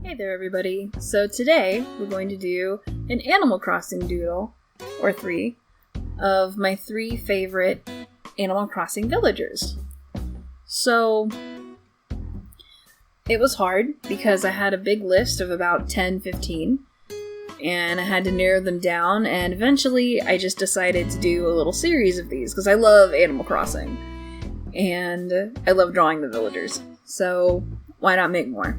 Hey there everybody! So today we're going to do an Animal Crossing doodle, or 3, of my 3 favorite Animal Crossing villagers. So it was hard because I had a big list of about 10-15 and I had to narrow them down, and eventually I just decided to do a little series of these because I love Animal Crossing and I love drawing the villagers, so why not make more?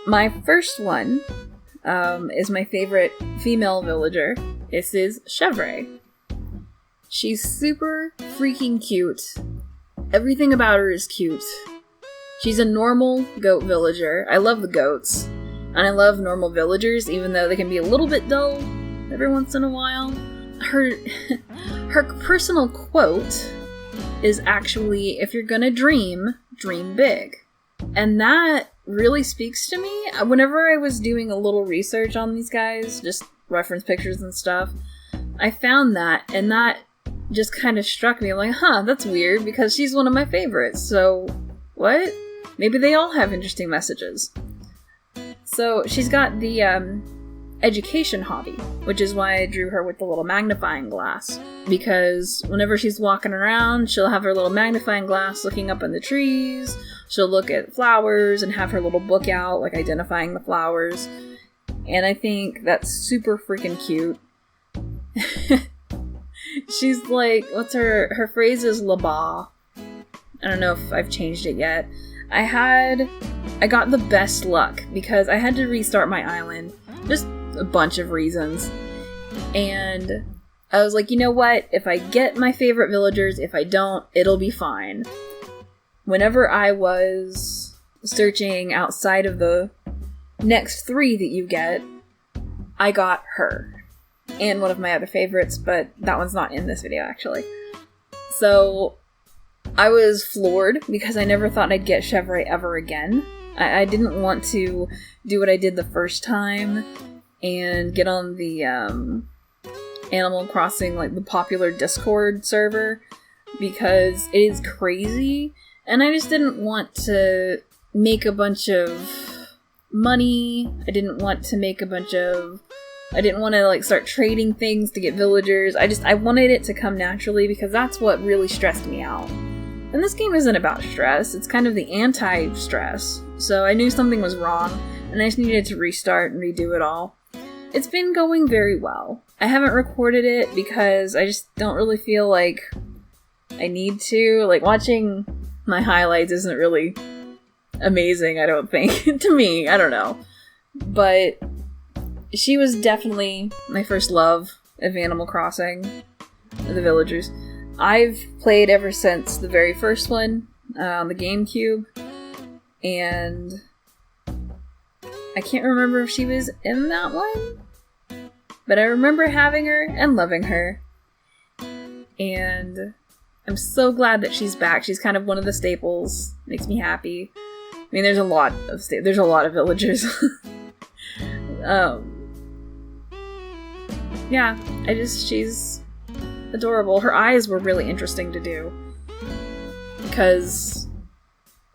My first one is my favorite female villager. This is Chevre. She's super freaking cute. Everything about her is cute. She's a normal goat villager. I love the goats. And I love normal villagers, even though they can be a little bit dull every once in a while. Her personal quote is actually, if you're gonna dream, dream big. And that really speaks to me. Whenever I was doing a little research on these guys, just reference pictures and stuff, I found that, and that just kind of struck me. I'm like, huh, that's weird, because she's one of my favorites. So, what? Maybe they all have interesting messages. So, she's got the education hobby, which is why I drew her with the little magnifying glass. Because whenever she's walking around, she'll have her little magnifying glass looking up in the trees. She'll look at flowers and have her little book out, like identifying the flowers. And I think that's super freaking cute. She's like, her phrase is la-ba. I don't know if I've changed it yet. I got the best luck because I had to restart my island. Just a bunch of reasons. And I was like, you know what? If I get my favorite villagers, if I don't, it'll be fine. Whenever I was searching outside of the next 3 that you get, I got her. And one of my other favorites, but that one's not in this video, actually. So, I was floored because I never thought I'd get Chevre ever again. I didn't want to do what I did the first time and get on the Animal Crossing, like the popular Discord server, because it is crazy. And I just didn't want to make a bunch of money. I didn't want to like start trading things to get villagers. I wanted it to come naturally because that's what really stressed me out. And this game isn't about stress. It's kind of the anti-stress. So I knew something was wrong and I just needed to restart and redo it all. It's been going very well. I haven't recorded it because I just don't really feel like I need to. Like, watching my highlights isn't really amazing, I don't think. To me, I don't know. But she was definitely my first love of Animal Crossing, the villagers. I've played ever since the very first one, on the GameCube, and I can't remember if she was in that one, but I remember having her and loving her, and I'm so glad that she's back. She's kind of one of the staples. Makes me happy. I mean, there's a lot of villagers. Yeah, she's adorable. Her eyes were really interesting to do because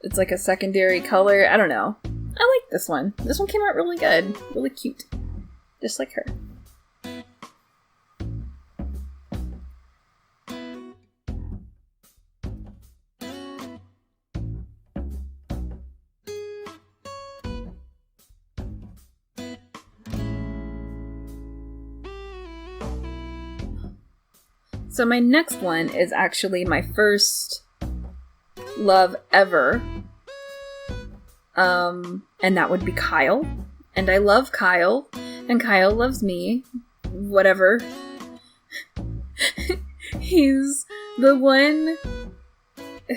it's like a secondary color. I don't know. I like this one. This one came out really good. Really cute. Just like her. So my next one is actually my first love ever. And that would be Kyle. And I love Kyle. And Kyle loves me. Whatever. He's the one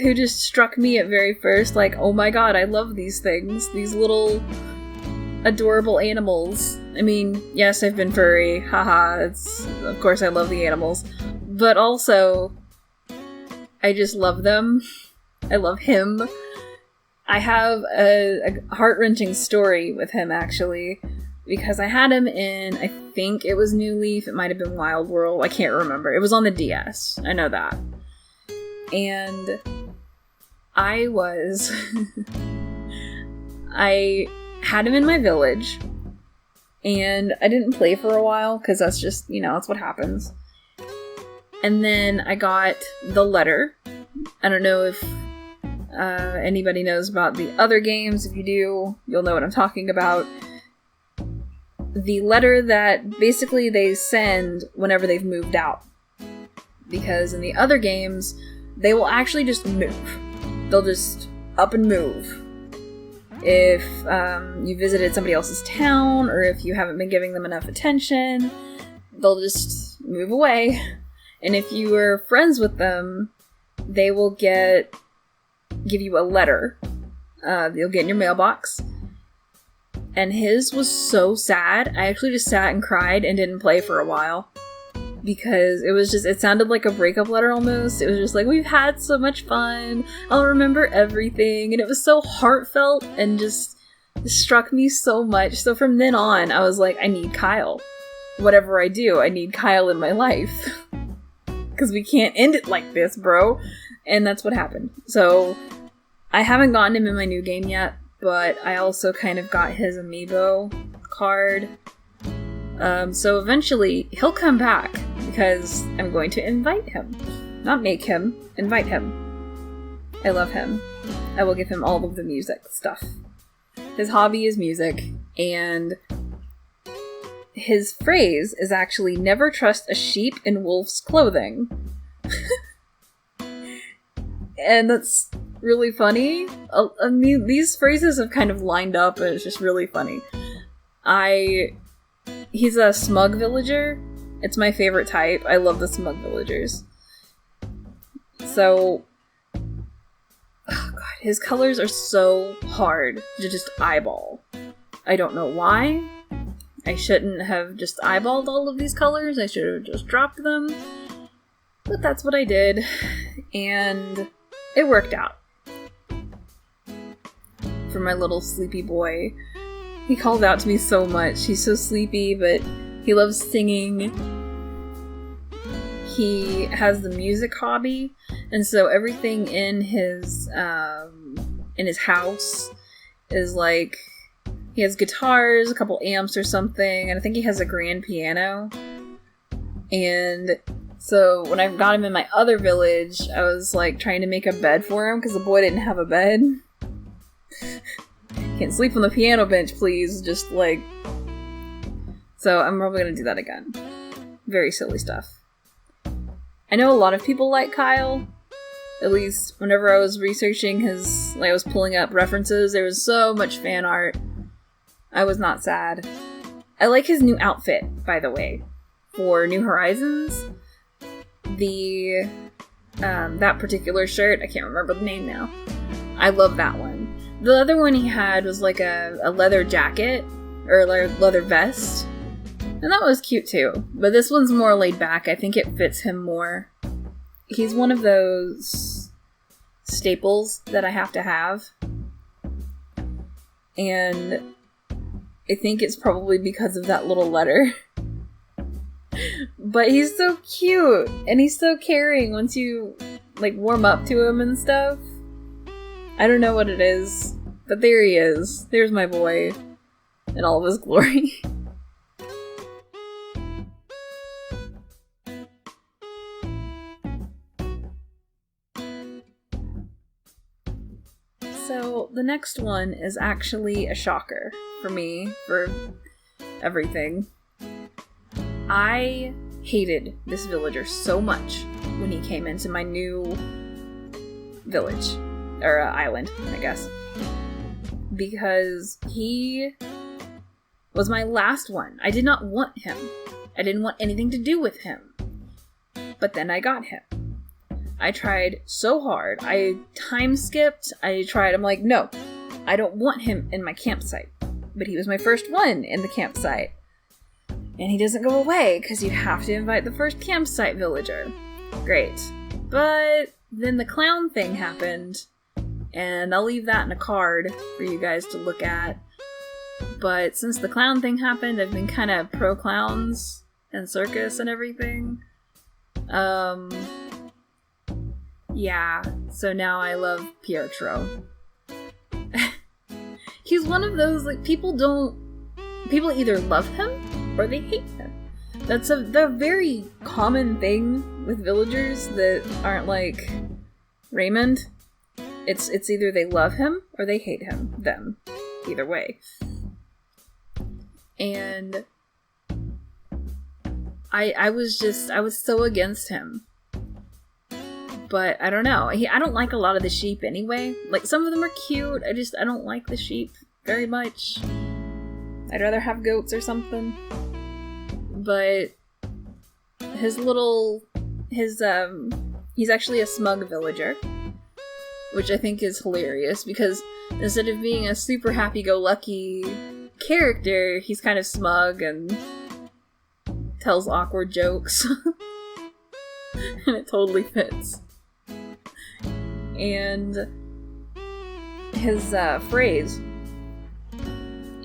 who just struck me at very first. Like, oh my god, I love these things. These little adorable animals. I mean, yes, I've been furry. Haha, of course I love the animals. But also, I just love them. I love him. I have a heart-wrenching story with him, actually, because I had him in, I think it was New Leaf, it might have been Wild World, I can't remember. It was on the DS, I know that. And I had him in my village, and I didn't play for a while, because that's just, that's what happens. And then I got the letter. I don't know if anybody knows about the other games. If you do, you'll know what I'm talking about. The letter that basically they send whenever they've moved out. Because in the other games, they will actually just move. They'll just up and move. If you visited somebody else's town, or if you haven't been giving them enough attention, they'll just move away. And if you were friends with them, they will give you a letter. You'll get in your mailbox. And his was so sad. I actually just sat and cried and didn't play for a while. Because it sounded like a breakup letter almost. It was just like, we've had so much fun. I'll remember everything. And it was so heartfelt and just struck me so much. So from then on, I was like, I need Kyle. Whatever I do, I need Kyle in my life. Because we can't end it like this, bro. And that's what happened. So I haven't gotten him in my new game yet, but I also kind of got his amiibo card. So eventually he'll come back because I'm going to invite him. Not make him, invite him. I love him. I will give him all of the music stuff. His hobby is music, and his phrase is actually never trust a sheep in wolf's clothing. And that's really funny. I mean, these phrases have kind of lined up, and it's just really funny. He's a smug villager. It's my favorite type. I love the smug villagers. So, oh god, his colors are so hard to just eyeball. I don't know why. I shouldn't have just eyeballed all of these colors. I should have just dropped them. But that's what I did. And it worked out. For my little sleepy boy. He calls out to me so much. He's so sleepy, but he loves singing. He has the music hobby, and so everything in his house is like, he has guitars, a couple amps or something, and I think he has a grand piano. And so when I got him in my other village, I was like trying to make a bed for him because the boy didn't have a bed. Can't sleep on the piano bench, please. Just like... So I'm probably gonna do that again. Very silly stuff. I know a lot of people like Kyle. At least whenever I was researching his... Like, I was pulling up references, there was so much fan art. I was not sad. I like his new outfit, by the way. For New Horizons. That particular shirt, I can't remember the name now. I love that one. The other one he had was like a leather jacket, or leather vest, and that was cute too. But this one's more laid back. I think it fits him more. He's one of those staples that I have to have, and I think it's probably because of that little letter. But he's so cute, and he's so caring once you like warm up to him and stuff. I don't know what it is, but there he is. There's my boy in all of his glory. So, the next one is actually a shocker for me, for everything. I hated this villager so much when he came into my new village. Or island, I guess. Because he was my last one. I did not want him. I didn't want anything to do with him. But then I got him. I tried so hard. I time skipped. I'm like, no, I don't want him in my campsite. But he was my first one in the campsite. And he doesn't go away, because you have to invite the first campsite villager. Great. But then the clown thing happened. And I'll leave that in a card for you guys to look at. But since the clown thing happened, I've been kind of pro-clowns and circus and everything. Yeah, so now I love Piertro. He's one of those, like, people either love him or they hate him. That's the very common thing with villagers that aren't like Raymond. It's either they love him or they hate him. Them. Either way. And I was so against him. But I don't know. I don't like a lot of the sheep anyway. Like, some of them are cute. I don't like the sheep very much. I'd rather have goats or something. But he's actually a smug villager, which I think is hilarious because instead of being a super happy-go-lucky character, he's kind of smug and tells awkward jokes. And it totally fits. And his phrase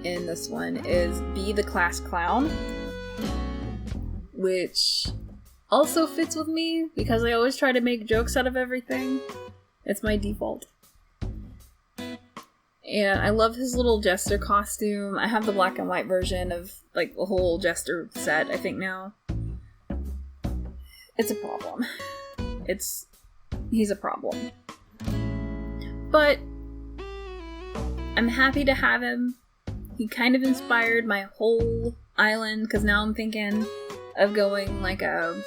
in this one is "be the class clown," which also fits with me because I always try to make jokes out of everything. It's my default. And I love his little jester costume. I have the black and white version of, like, the whole jester set, I think, now. It's a problem. He's a problem. But I'm happy to have him. He kind of inspired my whole island, because now I'm thinking of going like a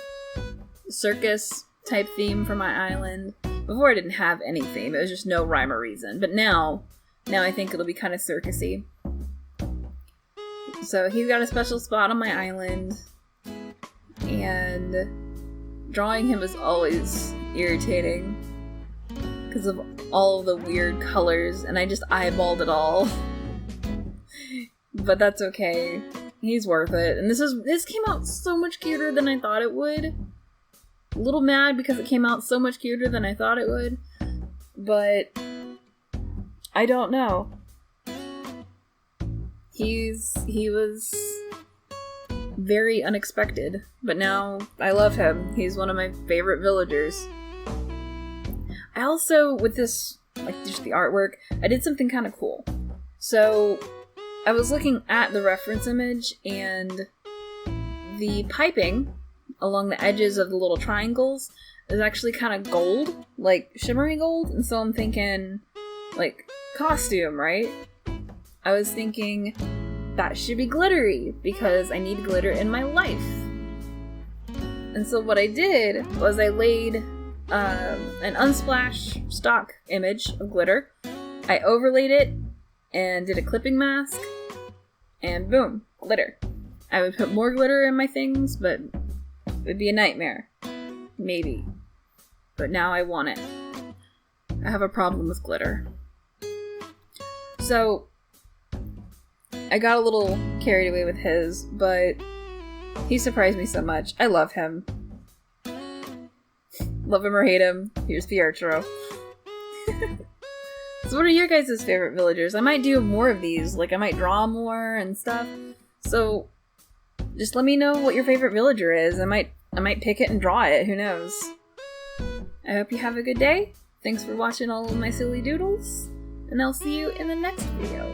circus type theme for my island. Before I didn't have any theme, it was just no rhyme or reason. But now I think it'll be kind of circusy. So he's got a special spot on my island, and drawing him is always irritating because of all the weird colors, and I just eyeballed it all. But that's okay. He's worth it. And this came out so much cuter than I thought it would. A little mad because it came out so much cuter than I thought it would. But I don't know. He was very unexpected, but now I love him. He's one of my favorite villagers. I also, with this, like, just the artwork, I did something kind of cool. So I was looking at the reference image, and the piping along the edges of the little triangles is actually kind of gold, like shimmery gold, and so I'm thinking, like, costume, right? I was thinking that should be glittery, because I need glitter in my life. And so what I did was I laid an unsplash stock image of glitter, I overlaid it, and did a clipping mask, and boom, glitter. I would put more glitter in my things, but it would be a nightmare. Maybe. But now I want it. I have a problem with glitter. So I got a little carried away with his, but he surprised me so much. I love him. Love him or hate him, here's Piertro. So what are your guys' favorite villagers? I might do more of these, like I might draw more and stuff. So just let me know what your favorite villager is. I might pick it and draw it, who knows. I hope you have a good day. Thanks for watching all of my silly doodles, and I'll see you in the next video.